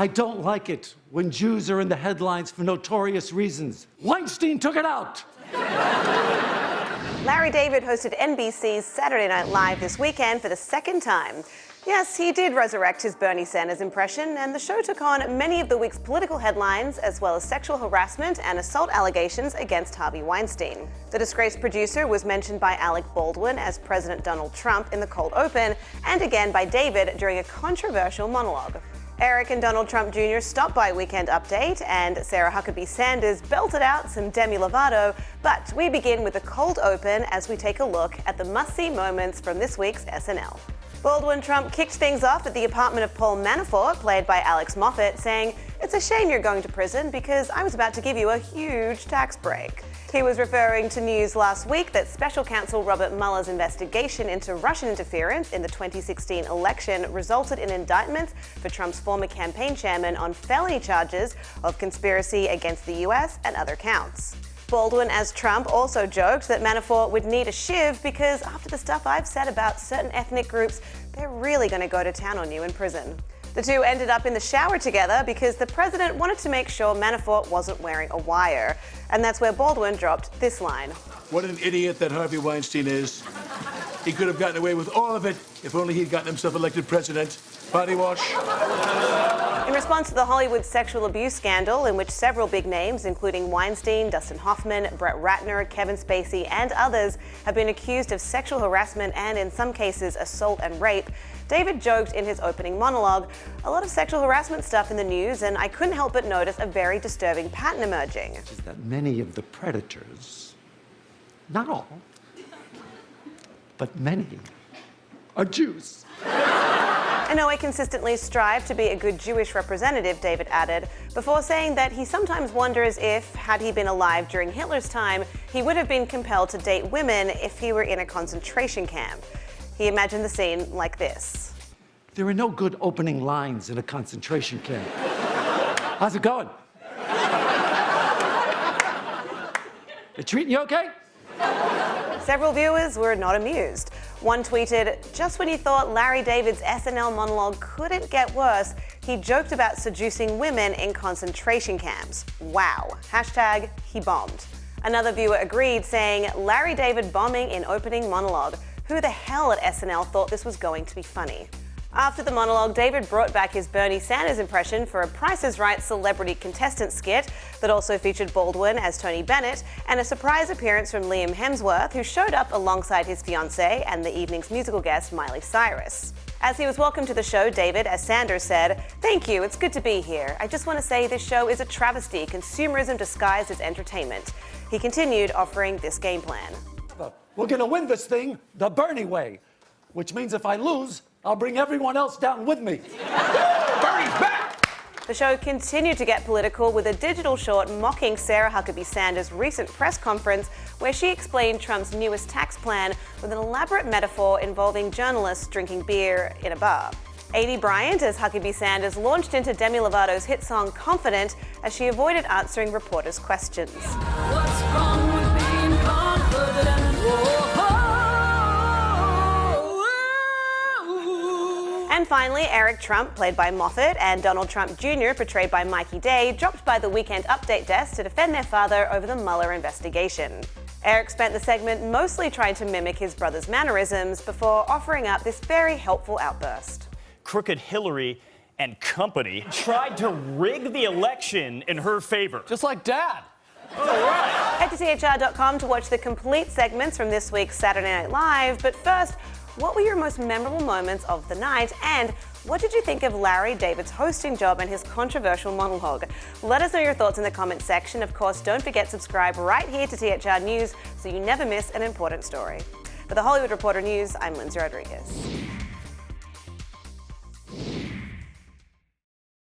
I don't like it when Jews are in the headlines for notorious reasons. Weinstein took it out. Larry David hosted NBC's Saturday Night Live this weekend for the second time. Yes, he did resurrect his Bernie Sanders impression, and the show took on many of the week's political headlines, as well as sexual harassment and assault allegations against Harvey Weinstein. The disgraced producer was mentioned by Alec Baldwin as President Donald Trump in the cold open, and again by David during a controversial monologue. Eric and Donald Trump Jr. stopped by Weekend Update, and Sarah Huckabee Sanders belted out some Demi Lovato, but we begin with the cold open as we take a look at the must-see moments from this week's SNL. Baldwin Trump kicked things off at the apartment of Paul Manafort, played by Alex Moffat, saying, "It's a shame you're going to prison because I was about to give you a huge tax break." He was referring to news last week that Special Counsel Robert Mueller's investigation into Russian interference in the 2016 election resulted in indictments for Trump's former campaign chairman on felony charges of conspiracy against the US and other counts. Baldwin, as Trump, also joked that Manafort would need a shiv because after the stuff I've said about certain ethnic groups, they're really going to go to town on you in prison. The two ended up in the shower together because the president wanted to make sure Manafort wasn't wearing a wire. And that's where Baldwin dropped this line. What an idiot that Harvey Weinstein is. He could have gotten away with all of it if only he'd gotten himself elected president. Body wash. In response to the Hollywood sexual abuse scandal, in which several big names, including Weinstein, Dustin Hoffman, Brett Ratner, Kevin Spacey, and others, have been accused of sexual harassment and, in some cases, assault and rape, David joked in his opening monologue, "A lot of sexual harassment stuff in the news, and I couldn't help but notice a very disturbing pattern emerging." Is that many of the predators, not all, but many, are Jews. Inouye consistently strived to be a good Jewish representative, David added, before saying that he sometimes wonders if, had he been alive during Hitler's time, he would have been compelled to date women if he were in a concentration camp. He imagined the scene like this. There are no good opening lines in a concentration camp. How's it going? They treating you okay? Several viewers were not amused. One tweeted, "Just when you thought Larry David's SNL monologue couldn't get worse, he joked about seducing women in concentration camps. Wow. Hashtag he bombed." Another viewer agreed, saying, "Larry David bombing in opening monologue. Who the hell at SNL thought this was going to be funny?" After the monologue, David brought back his Bernie Sanders impression for a Price is Right celebrity contestant skit that also featured Baldwin as Tony Bennett and a surprise appearance from Liam Hemsworth, who showed up alongside his fiancée and the evening's musical guest Miley Cyrus. As he was welcomed to the show, David, as Sanders, said, "Thank you, it's good to be here. I just want to say this show is a travesty, consumerism disguised as entertainment." He continued, offering this game plan. We're gonna win this thing the Bernie way, which means if I lose, I'll bring everyone else down with me. Bernie's back! The show continued to get political with a digital short mocking Sarah Huckabee Sanders' recent press conference where she explained Trump's newest tax plan with an elaborate metaphor involving journalists drinking beer in a bar. Aidy Bryant as Huckabee Sanders launched into Demi Lovato's hit song Confident as she avoided answering reporters' questions. What's wrong with being confident? And finally, Eric Trump, played by Moffat, and Donald Trump Jr., portrayed by Mikey Day, dropped by the Weekend Update desk to defend their father over the Mueller investigation. Eric spent the segment mostly trying to mimic his brother's mannerisms before offering up this very helpful outburst. Crooked Hillary and company tried to rig the election in her favor. Just like Dad. Head to THR.com to watch the complete segments from this week's Saturday Night Live, but first, what were your most memorable moments of the night, and what did you think of Larry David's hosting job and his controversial monologue? Let us know your thoughts in the comments section. Of course, don't forget to subscribe right here to THR News so you never miss an important story. For the Hollywood Reporter News, I'm Lindsay Rodriguez.